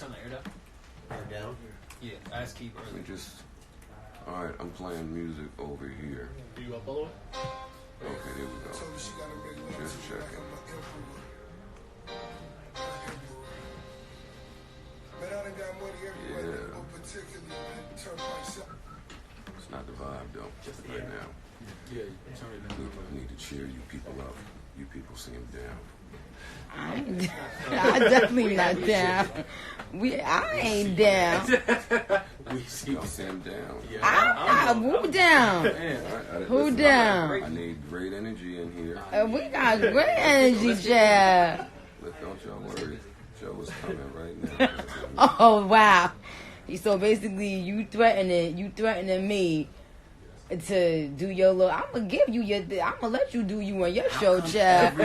turn the air down? Air down? Yeah, ass keep early. Alright, I'm playing music over here. Are you up all the way? Okay, there we go. Just checking. Yeah. It's not the vibe though, just right now. Yeah, turn it down. I need to cheer you people up. You people seem down. I'm definitely not down. I ain't down. Y'all seem down. Who down? Who down? I need great energy in here. We got great energy, Jeff. But don't y'all worry. Joe is coming right now. Oh wow! So basically, you threatening me to do your little. I'm gonna give you your. I'm gonna let you do you on your show, Chad.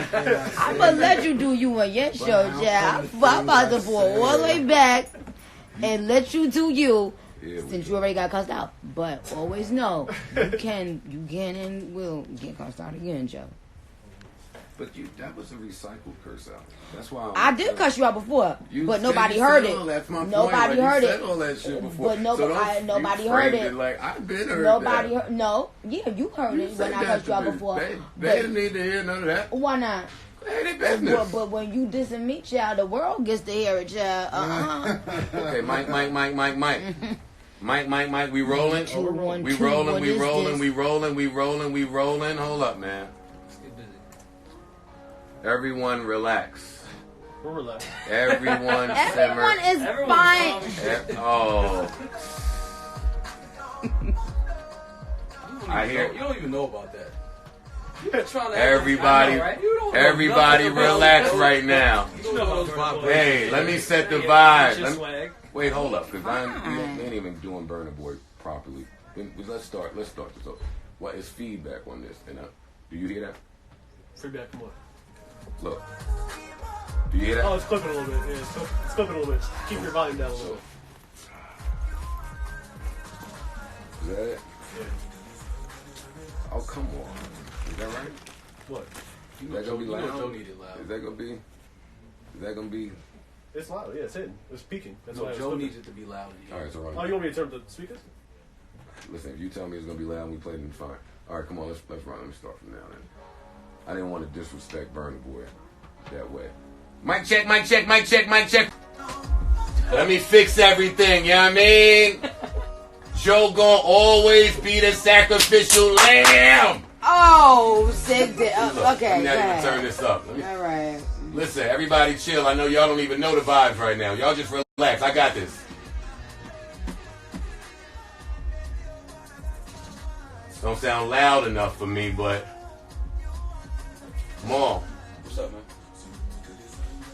I'm gonna let you do you on your show, Chad. I'm about to pull all the way back and let you do you. Since you already got cussed out, but always know you can and will get cussed out again, Joe. But that was a recycled curse out. That's why I did cuss you out before, but nobody heard it. Nobody heard it. All that shit before. But nobody heard it. Like I've been heard nobody that. heard. No, yeah, you heard it when I cussed you out before. They didn't need to hear none of that. Why not? Hey, business. But when you dissing me, child, the world gets to hear it, child. Okay, Mike. Mike, we rolling? We rolling. Hold up, man. Everyone relax. We're relaxed. Everyone simmer. Everyone is fine. I hear. You don't even know about that. Everybody relax right now. Hey, let me set the vibe. Wait, hold up, because we ain't even doing Burna Boy properly. Let's start this off. What is feedback on this? And do you hear that? Feedback from what? Look. Do you hear that? Oh, it's clipping a little bit. Yeah, it's clipping a little bit. Keep your volume down a little bit. Is that it? Yeah. Oh, come on. Is that right? What? Is that gonna be loud? Joe needed loud. Is that gonna be? It's loud. Yeah, it's hitting. It's peaking. That's why Joe needs it to be loud. All right, so run. Oh, you want me to turn the speakers? Listen, if you tell me it's gonna be loud, and we play it in fine. All right, come on, let's run. Let me start from now. Then I didn't want to disrespect Burna Boy that way. Mic check. Let me fix everything. You know what I mean? Joe gonna always be the sacrificial lamb. Oh, sick. Okay. Now you can turn this up. All right. Listen, everybody chill. I know y'all don't even know the vibes right now. Y'all just relax. I got this. Don't sound loud enough for me, but come on. What's up, man?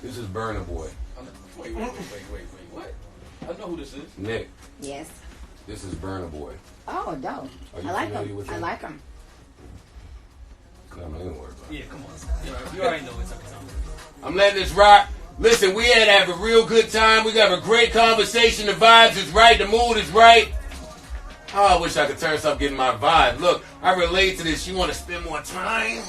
This is Burna Boy. Wait. What? I know who this is. Nick, Yes. this is Burna Boy. Oh, dope. Are you I like familiar him. with I him? like him. No, I ain't worried about it. Yeah, come on. You already know what's up. I'm letting this rock. Listen, we had to have a real good time. We got a great conversation. The vibes is right. The mood is right. Oh, I wish I could turn up getting my vibe. Look, I relate to this. You want to spend more time?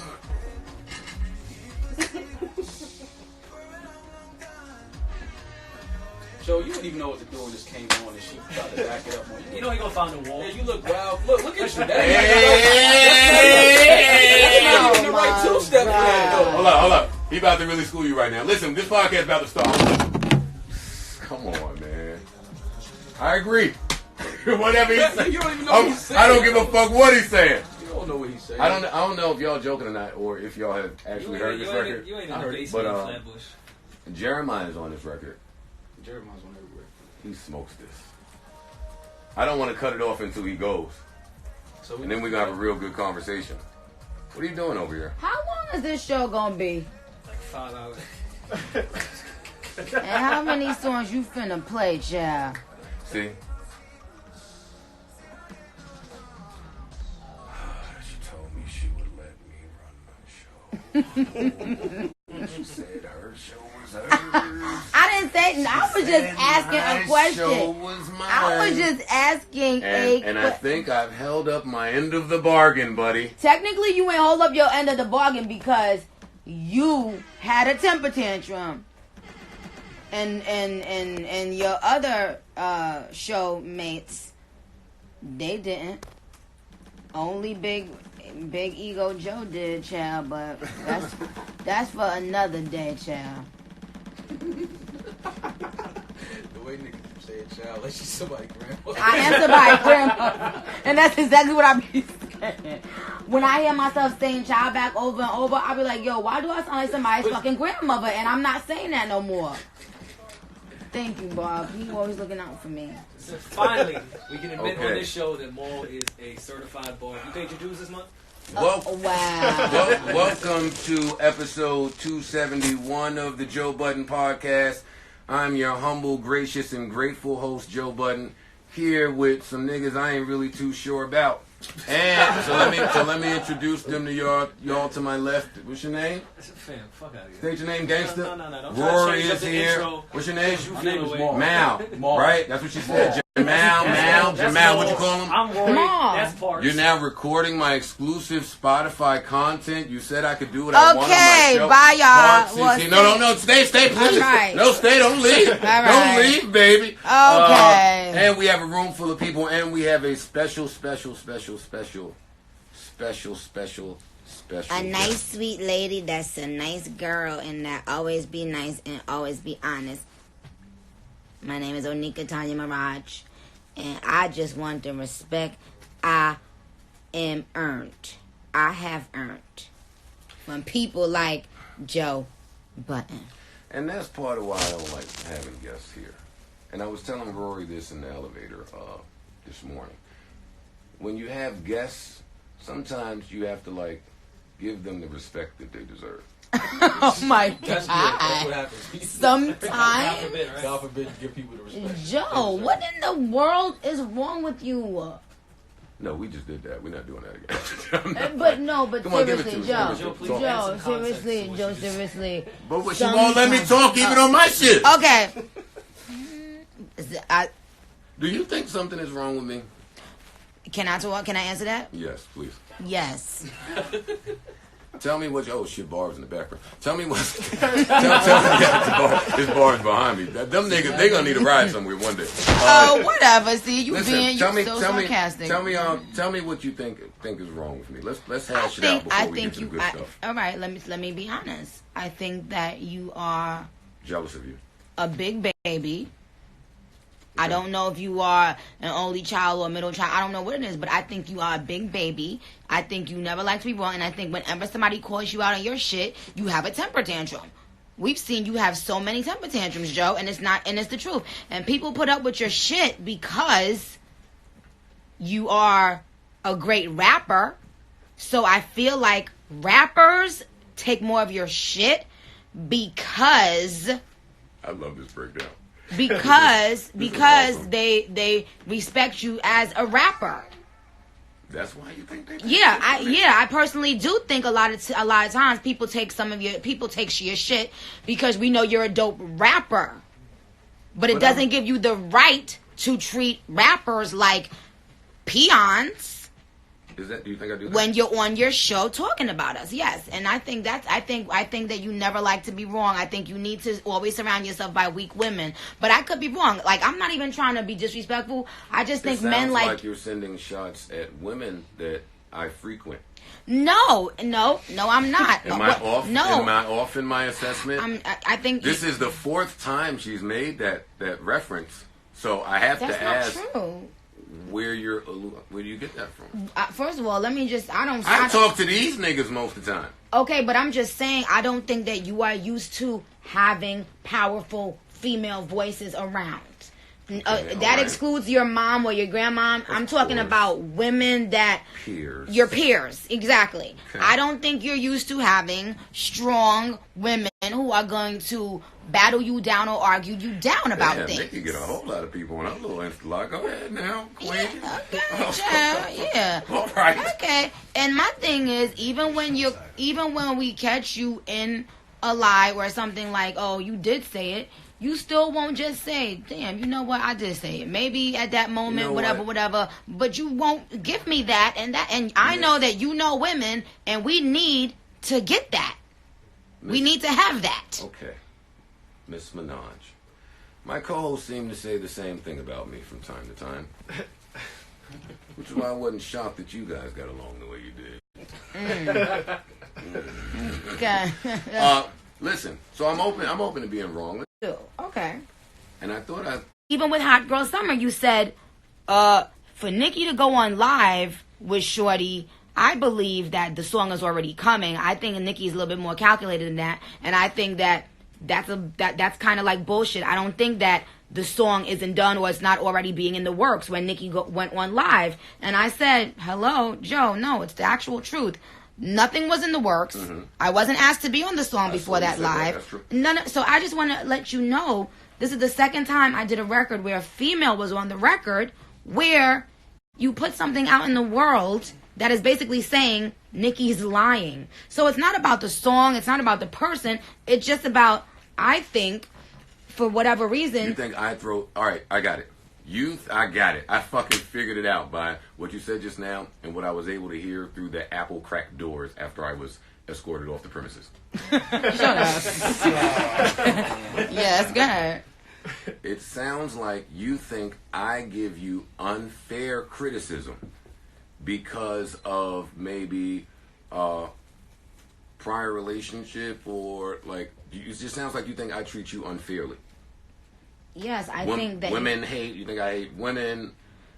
Joe, you wouldn't even know what to do when this came on and she tried to back it up on you. You know he gonna find the wall. Yeah, you look wild. Look at you. That's the right two-step plan, though. Hold up. He about to really school you right now. Listen, this podcast about to start. Come on, man. I agree. Whatever he's saying. You don't even know what he's saying. I don't give a fuck what he's saying. You don't know what he's saying. I don't know if y'all joking or not, or if y'all have actually heard this record. You ain't in I the heard it, basement in but Flatbush. Jeremiah's on this record. Jeremiah's on everywhere. He smokes this. I don't want to cut it off until he goes, and then we're gonna have a real good conversation. What are you doing over here? How long is this show gonna be? Like 5 hours. And how many songs you finna play, child? See? She told me she would let me run my show. She said her show was hers. I didn't say. I was just asking a question. Show was mine. I was just asking and I think I've held up my end of the bargain, buddy. Technically, you ain't hold up your end of the bargain because you had a temper tantrum. and your other show mates, they didn't. Only big ego Joe did, child. But that's for another day, child. The way niggas say it, child, like she's somebody's grandma. I am somebody's grandma, and that's exactly what I be saying. When I hear myself saying child back over and over, I be like, yo, why do I sound like somebody's fucking grandmother? And I'm not saying that no more. Thank you, Bob. You always looking out for me. So finally, we can admit on this show that Maul is a certified Bob. You paid your dues this month? Wow. Welcome to episode 271 of the Joe Budden Podcast. I'm your humble, gracious, and grateful host, Joe Budden, here with some niggas I ain't really too sure about. And so let me introduce them to y'all to my left. What's your name? Fam, fuck out of here. State your name, gangster. No. Rory is here. Intro. What's your name? My name is Mal. Mal. Right? That's what she said. Jamal, what you call him? I'm Rory. Mal. That's Parks. You're now recording my exclusive Spotify content. You said I could do what I want on my show. Okay, bye, y'all. Parks is here. No, stay, please. right. No, stay, don't leave. right. Don't leave, baby. Okay. And we have a room full of people, and we have a special. A nice, sweet lady that's a nice girl and that always be nice and always be honest. My name is Onika Tanya Mirage, and I just want the respect I am earned. I have earned from people like Joe Budden. And that's part of why I don't like having guests here. And I was telling Rory this in the elevator this morning. When you have guests, sometimes you have to give them the respect that they deserve. Oh my God. That's what happens. Sometimes. God forbid you give people the respect. Joe, what in the world is wrong with you? No, we just did that. We're not doing that again. But Come on, give it seriously, to Joe. us. Joe, seriously. But she won't let me talk even on my shit. Okay. Do you think something is wrong with me? Can I talk? Can I answer that? Yes, please. Yes. Tell me what. Oh shit, Barb's in the background. Tell me what. tell me. Yeah, this Barb's behind me. Them niggas, they gonna need a ride somewhere one day. Whatever. See, you listen, being so sarcastic. Tell me what you think is wrong with me. Let's hash it out before we get to the good stuff. All right. Let me be honest. I think that you are jealous of you. A big baby. I don't know if you are an only child or a middle child. I don't know what it is, but I think you are a big baby. I think you never like to be wrong, and I think whenever somebody calls you out on your shit, you have a temper tantrum. We've seen you have so many temper tantrums, Joe, and it's the truth. And people put up with your shit because you are a great rapper. So I feel like rappers take more of your shit because I love this breakdown. Because awesome. they respect you as a rapper. That's why you think they. I personally do think a lot of times people take your shit because we know you're a dope rapper, but it doesn't give you the right to treat rappers like peons. Do you think I do that? When you're on your show talking about us, yes. And I think that you never like to be wrong. I think you need to always surround yourself by weak women. But I could be wrong. I'm not even trying to be disrespectful. I just think men like you're sending shots at women that I frequent. No, I'm not. Am I off? No. Am I off in my assessment? I think this is the fourth time she's made that reference. So I have to ask. That's not true. Where do you get that from? First of all, let me just. I talk to these niggas most of the time. Okay, but I'm just saying I don't think that you are used to having powerful female voices around. That excludes your mom or your grandmom. I'm talking about women that peers. Your peers, exactly. Okay. I don't think you're used to having strong women who are going to battle you down or argue you down about things. They can get a whole lot of people on a little Insta. Go ahead now, queen. Yeah, okay, child. Yeah. All right. Okay. And my thing is, even when we catch you in a lie or something like, oh, you did say it, you still won't just say, damn, you know what, I did say it. Maybe at that moment, whatever. But you won't give me that and that. And I know that you know women, and we need to get that. We need to have that. Okay. Miss Minaj. My co-hosts seem to say the same thing about me from time to time. Which is why I wasn't shocked that you guys got along the way you did. Okay. Listen, so I'm open to being wrong. Okay. And I thought even with Hot Girl Summer, you said, for Nicki to go on live with Shorty, I believe that the song is already coming. I think Nicki's a little bit more calculated than that, and I think that that's kind of like bullshit. I don't think that the song isn't done or it's not already being in the works when Nicki went on live. And I said, hello, Joe, no, it's the actual truth. Nothing was in the works. Mm-hmm. I wasn't asked to be on the song before that live. So I just want to let you know, this is the second time I did a record where a female was on the record, where you put something out in the world that is basically saying Nicki's lying. So it's not about the song, it's not about the person, it's just about, I think, for whatever reason. You think alright, I got it. I got it. I fucking figured it out by what you said just now and what I was able to hear through the apple cracked doors after I was escorted off the premises. Shut up. Yes, go ahead. It sounds like you think I give you unfair criticism because of maybe prior relationship, or like it just sounds like you think I treat you unfairly. Yes, I think that women hate. You think I hate women?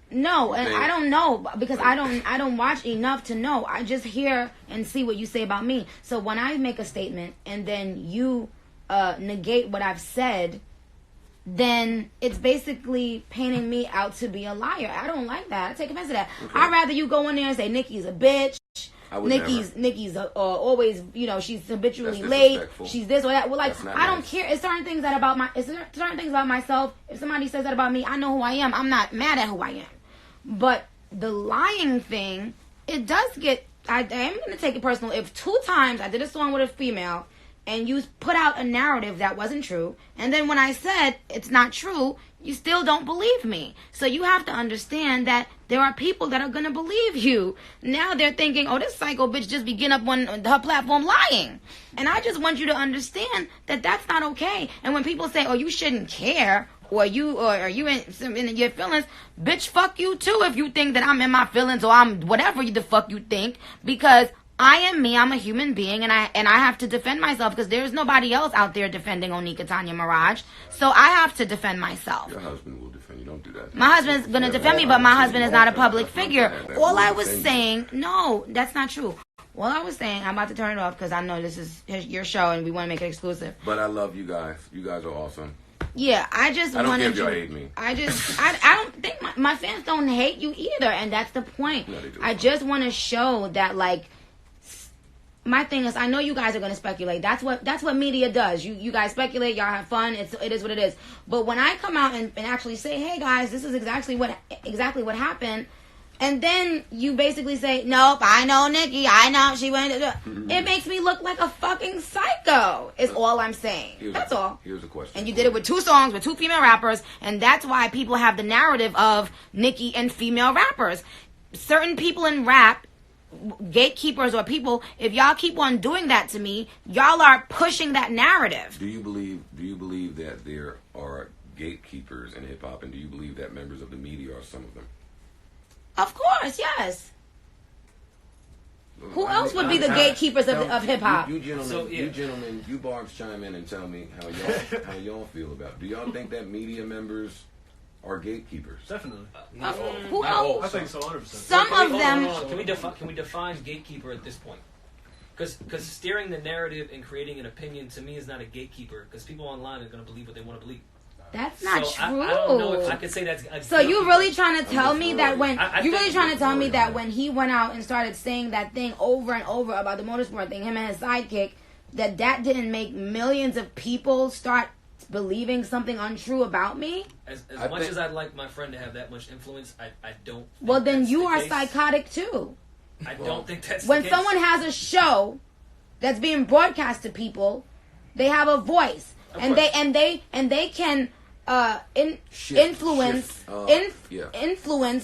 No, and I don't know because I don't watch enough to know. I just hear and see what you say about me. So when I make a statement and then you negate what I've said, then it's basically painting me out to be a liar. I don't like that. I take offense to that. Okay. I'd rather you go in there and say Nicki's a bitch. Nicki's always, she's habitually late. She's this or that. Well, like, I don't care. It's certain things about myself. If somebody says that about me, I know who I am. I'm not mad at who I am. But the lying thing, it does get. I am going to take it personal. If 2 times I did a song with a female and you put out a narrative that wasn't true, and then when I said it's not true, you still don't believe me. So you have to understand that there are people that are going to believe you. Now they're thinking, oh, this psycho bitch just be getting up on her platform lying. And I just want you to understand that that's not okay. And when people say, oh, you shouldn't care, or are you in your feelings, bitch, fuck you too if you think that I'm in my feelings or I'm whatever the fuck you think, because I am me. I'm a human being, and I have to defend myself because there's nobody else out there defending Onika Tanya Mirage. So I have to defend myself. Your husband will defend you. Don't do that. My husband's gonna defend me, but my husband is not a public figure. All I was saying, no, that's not true. All I was saying, I'm about to turn it off because I know this is your show and we want to make it exclusive. But I love you guys. You guys are awesome. Yeah, I don't give y'all hate me. I don't think my fans don't hate you either, and that's the point. No, they do. I just want to show that, like, my thing is, I know you guys are going to speculate. That's what media does. You guys speculate. Y'all have fun. It is what it is. But when I come out and actually say, hey guys, this is exactly what happened, and then you basically say, nope, I know Nicki. I know she went. It makes me look like a fucking psycho. Is all I'm saying. That's all. Here's a question. And you did it with 2 songs with 2 female rappers, and that's why people have the narrative of Nicki and female rappers. Certain people in rap, gatekeepers or people, if y'all keep on doing that to me, y'all are pushing that narrative. Do you believe that there are gatekeepers in hip hop, and do you believe that members of the media are some of them? Of course, yes. Who else would be the gatekeepers of hip hop? You gentlemen, you barbs chime in and tell me how y'all feel about it. Do y'all think that media members are gatekeepers? Definitely. Who else? I think so, 100%. Some of them. Can we define gatekeeper at this point? Because steering the narrative and creating an opinion to me is not a gatekeeper. Because people online are going to believe what they want to believe. That's not true. I don't know if I could say that's a so you really trying to tell me that when when he went out and started saying that thing over and over about the motorsport thing, him and his sidekick, that didn't make millions of people start believing something untrue about me? As much as I'd like my friend to have that much influence, I don't. Well, then you are psychotic too. I don't think that's when the case. Someone has a show that's being broadcast to people, they have a voice, and they can influence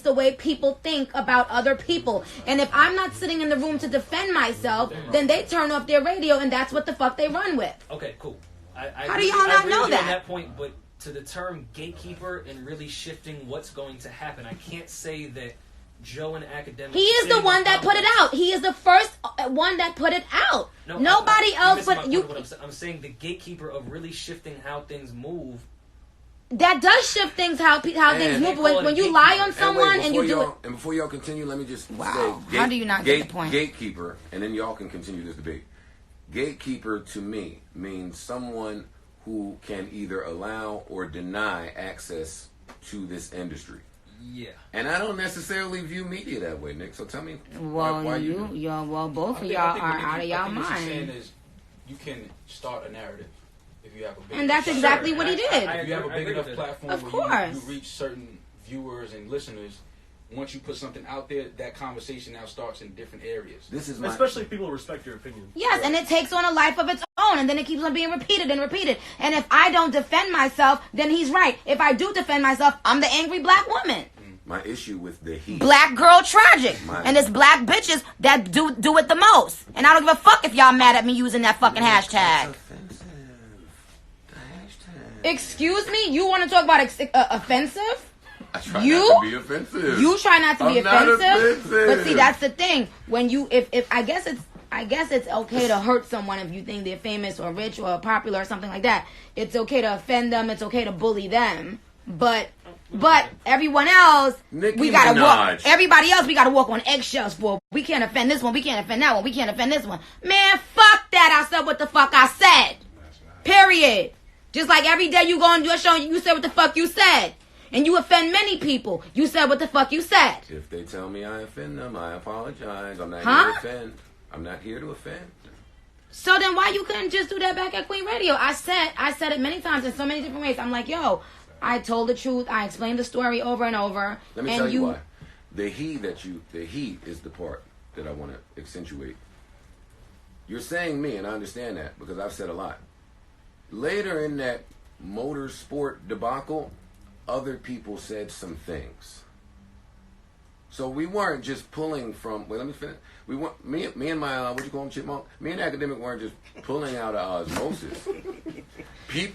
the way people think about other people. And if I'm not sitting in the room to defend myself, then they turn off their radio, and that's what the fuck they run with. Okay, cool. How do y'all not know that? At that point, but to the term gatekeeper and really shifting what's going to happen. I can't say that Joe and Academic. He is the one that put it out. He is the first one that put it out. No, nobody else but you. I'm saying the gatekeeper of really shifting how things move. That does shift things how things move. When you lie on someone and you do it. And before y'all continue, let me just wow. say, how do you not get the point? Gatekeeper, and then y'all can continue this debate. Gatekeeper to me means someone who can either allow or deny access to this industry. Yeah. And I don't necessarily view media that way, Nick. So tell me why both of y'all are out of y'all mind. What you're saying is you can start a narrative. If you have a big and that's exactly what he did. If you have a big enough platform where you reach certain viewers and listeners, once you put something out there, that conversation now starts in different areas. This is especially if people respect your opinion. Yes, and it takes on a life of its own, and then it keeps on being repeated and repeated. And if I don't defend myself, then he's right. If I do defend myself, I'm the angry black woman. My issue with the heat. Black girl tragic. And it's black bitches that do it the most. And I don't give a fuck if y'all mad at me using that fucking hashtag. That's offensive. The hashtag. Excuse me? You want to talk about offensive? I try not to be offensive. You try not to be offensive. Not offensive. But see, that's the thing. When you, if I guess it's okay to hurt someone if you think they're famous or rich or popular or something like that. It's okay to offend them. It's okay to bully them. But everyone else, Nicki we gotta Minaj. walk. Everybody else, we gotta walk on eggshells for. We can't offend this one. We can't offend that one. We can't offend this one. Man, fuck that. I said what the fuck I said. Period. Just like every day you go and do a show, you said what the fuck you said. And you offend many people. You said what the fuck you said. If they tell me I offend them, I apologize. I'm not Huh? here to offend. I'm not here to offend. So then why you couldn't just do that back at Queen Radio? I said it many times in so many different ways. I'm like, yo, I told the truth. I explained the story over and over. Let me tell you why. The he is the part that I want to accentuate. You're saying me, and I understand that because I've said a lot. Later in that motorsport debacle, other people said some things. So we weren't just pulling from. Wait, let me finish. We weren't me and my what you call him, chipmunk. Me and Academic weren't just pulling out of osmosis.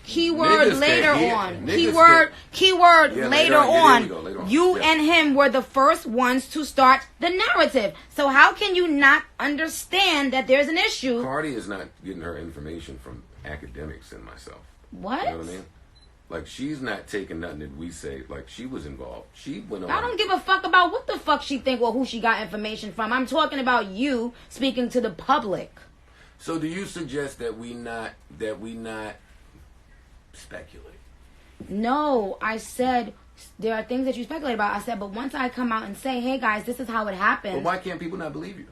Keyword later on. Keyword later on. You and him were the first ones to start the narrative. So how can you not understand that there's an issue? Cardi is not getting her information from academics and myself. What? You know what I mean? Like, she's not taking nothing that we say. Like, she was involved. She went on. I don't give a fuck about what the fuck she think or who she got information from. I'm talking about you speaking to the public. So do you suggest that we not speculate? No, I said there are things that you speculate about. I said, but once I come out and say, hey guys, this is how it happened. But why can't people not believe you?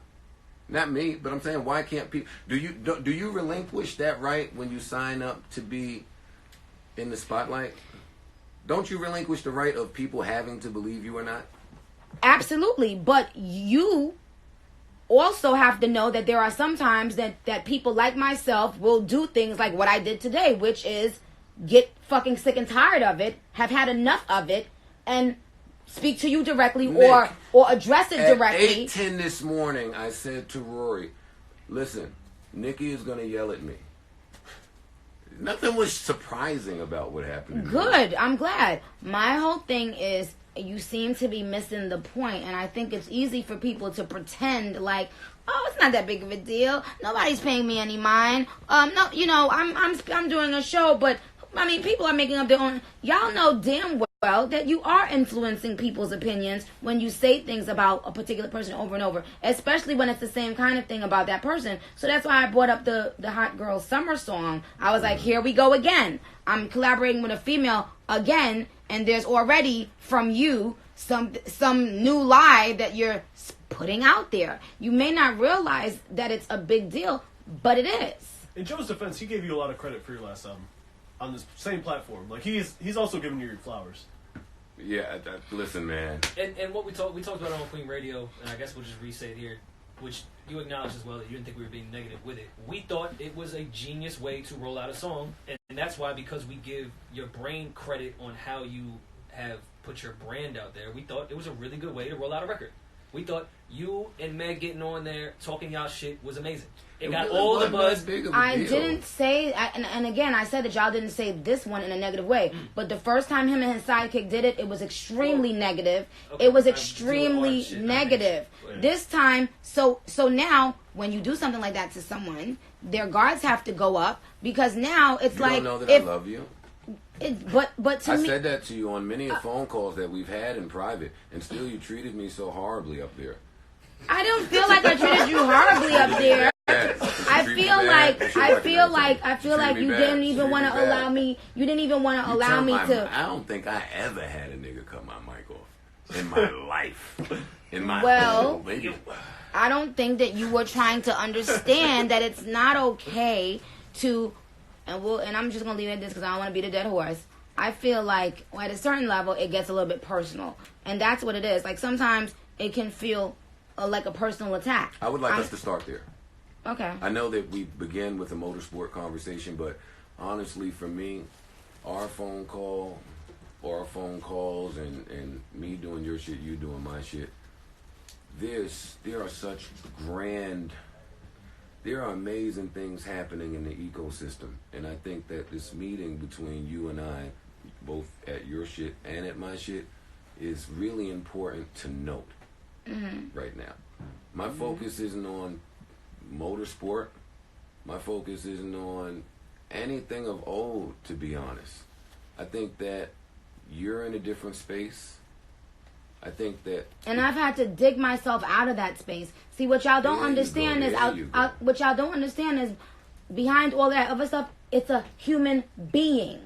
Not me, but I'm saying, why can't people? Do you relinquish that right when you sign up to be in the spotlight? Don't you relinquish the right of people having to believe you or not? Absolutely, but you also have to know that there are some times that people like myself will do things like what I did today, which is get fucking sick and tired of it, have had enough of it, and speak to you directly, Nick, or address it directly. At 8:10 this morning, I said to Rory, listen, Nicki is going to yell at me. Nothing was surprising about what happened. Good. I'm glad. My whole thing is you seem to be missing the point, and I think it's easy for people to pretend like, oh, it's not that big of a deal. Nobody's paying me any mind. No, you know, I'm doing a show, but I mean, people are making up their own. Y'all know damn well that you are influencing people's opinions when you say things about a particular person over and over, especially when it's the same kind of thing about that person. So that's why I brought up the Hot Girl Summer song. I was like, here we go again. I'm collaborating with a female again, and there's already from you some new lie that you're putting out there. You may not realize that it's a big deal, but it is. In Joe's defense, he gave you a lot of credit for your last album on this same platform. Like, he's also giving you your flowers. Yeah, listen, man. And what we talked about it on Queen Radio, and I guess we'll just re-say it here, which you acknowledged as well that you didn't think we were being negative with it. We thought it was a genius way to roll out a song, and that's why, because we give your brain credit on how you have put your brand out there, we thought it was a really good way to roll out a record. We thought you and Meg getting on there talking y'all shit was amazing. It got all the buzz. I didn't say, and again, I said that y'all didn't say this one in a negative way. But the first time him and his sidekick did it, it was extremely negative. Okay, it was extremely negative. This time, so now, when you do something like that to someone, their guards have to go up because now it's you like. You don't know that I love you. But to me, I said that to you on many phone calls that we've had in private, and still you treated me so horribly up there. I don't feel like I treated you horribly up there. I feel like you didn't even want to allow me. You didn't even want to allow me to. I don't think I ever had a nigga cut my mic off in my life. I don't think that you were trying to understand that it's not okay to, and I'm just gonna leave it at this because I don't want to beat a dead horse. I feel like at a certain level it gets a little bit personal, and that's what it is. Like sometimes it can feel like a personal attack. I would like us to start there. Okay. I know that we began with a motorsport conversation, but honestly, for me, our phone call, or our phone calls, and me doing your shit, you doing my shit, there are such there are amazing things happening in the ecosystem, and I think that this meeting between you and I, both at your shit and at my shit, is really important to note right now. My focus isn't on motorsport. My focus isn't on anything of old, to be honest. I think that you're in a different space. I think that... And I've had to dig myself out of that space. See, what y'all don't understand is... what y'all don't understand is behind all that other stuff, it's a human being.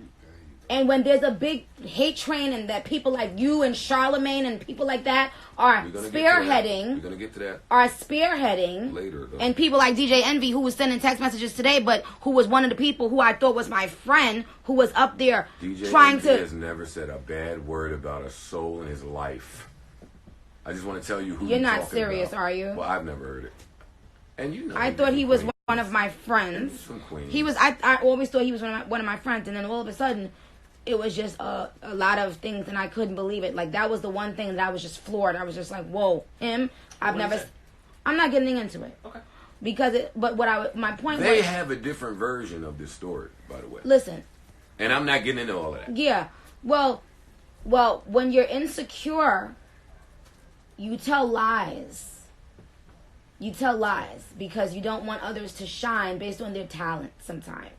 And when there's a big hate train and that people like you and Charlemagne and people like that are spearheading... We're going to get to that. Are spearheading... Later, though. And people like DJ Envy, who was sending text messages today, but who was one of the people who I thought was my friend, who was up there DJ trying Envy to... has never said a bad word about a soul in his life. I just want to tell you who you're not serious, about. Are you? Well, I've never heard it. And you know, I thought he was one of my friends. He was. I always thought he was one of my friends, and then all of a sudden, it was just a lot of things, and I couldn't believe it. Like that was the one thing that I was just floored. I was just like, "Whoa, him! I'm not getting into it." Okay. Because my point was... They have a different version of this story, by the way. Listen. And I'm not getting into all of that. Yeah. Well, when you're insecure, you tell lies. You tell lies because you don't want others to shine based on their talent sometimes.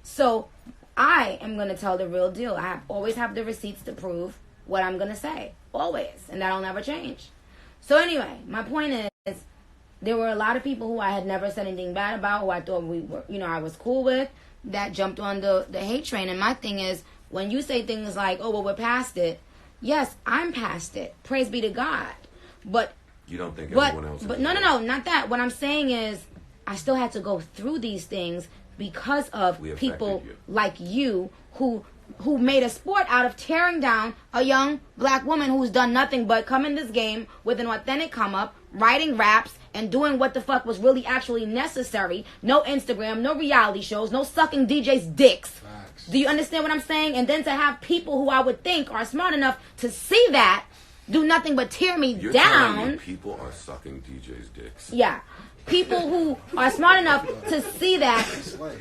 So I am going to tell the real deal. I always have the receipts to prove what I'm going to say. Always. And that'll never change. So anyway, my point is, there were a lot of people who I had never said anything bad about, who I thought we were, I was cool with, that jumped on the hate train. And my thing is, when you say things like, oh, well, we're past it. Yes, I'm past it. Praise be to God. But you don't think everyone else is? But no, not that. What I'm saying is, I still had to go through these things because of people like you who made a sport out of tearing down a young black woman who's done nothing but come in this game with an authentic come up, writing raps, and doing what the fuck was really actually necessary. No Instagram, no reality shows, no sucking DJs' dicks. Facts. Do you understand what I'm saying? And then to have people who I would think are smart enough to see that do nothing but tear me You're down. Telling me people are sucking DJs' dicks. Yeah. People who are smart enough to see that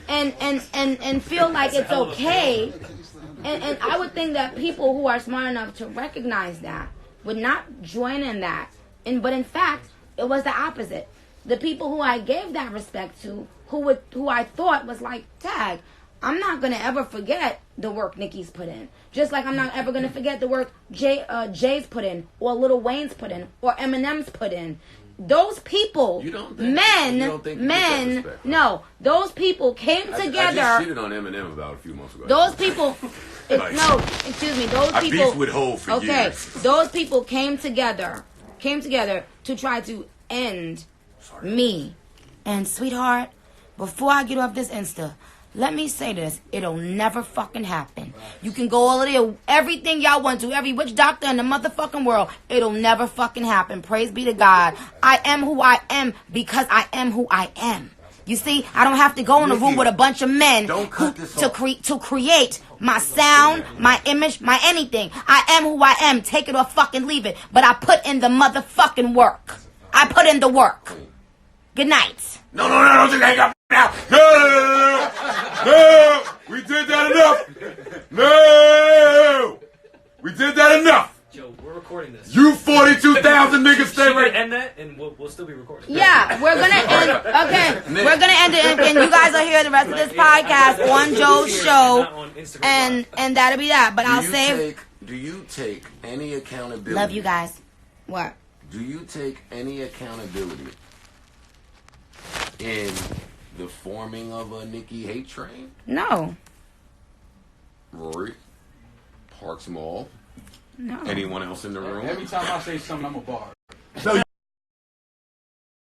and feel like it's okay. And I would think that people who are smart enough to recognize that would not join in that. But in fact, it was the opposite. The people who I gave that respect to, who I thought was like, tag, I'm not going to ever forget the work Nicki's put in. Just like I'm not ever going to forget the work Jay's put in, or Lil Wayne's put in, or Eminem's put in. Those people, those people came together. I just shitted on Eminem about a few months ago. Those people, those people. I beefed with Hov for years. Those people came together to try to end me. And sweetheart, before I get off this Insta, let me say this. It'll never fucking happen. You can go all of there, everything y'all want to, every witch doctor in the motherfucking world. It'll never fucking happen. Praise be to God. I am who I am because I am who I am. You see, I don't have to go in a room with a bunch of men to create my sound, my image, my anything. I am who I am. Take it or fucking leave it. But I put in the motherfucking work. I put in the work. Good night. No, don't you hang up now. No, we did that enough. No, we did that enough. Joe, we're recording this. You 42,000 niggas stay right. End that, and we'll still be recording. Yeah, we're gonna end. Okay, we're gonna end it, and you guys will hear the rest of this podcast on Joe's show, and that'll be that. But I'll say, do you take any accountability? Love you guys. What? Do you take any accountability in the forming of a Nicki hate train? No. Rory, Parks Mall. No. Anyone else in the room? Every time I say something, I'm a bar. So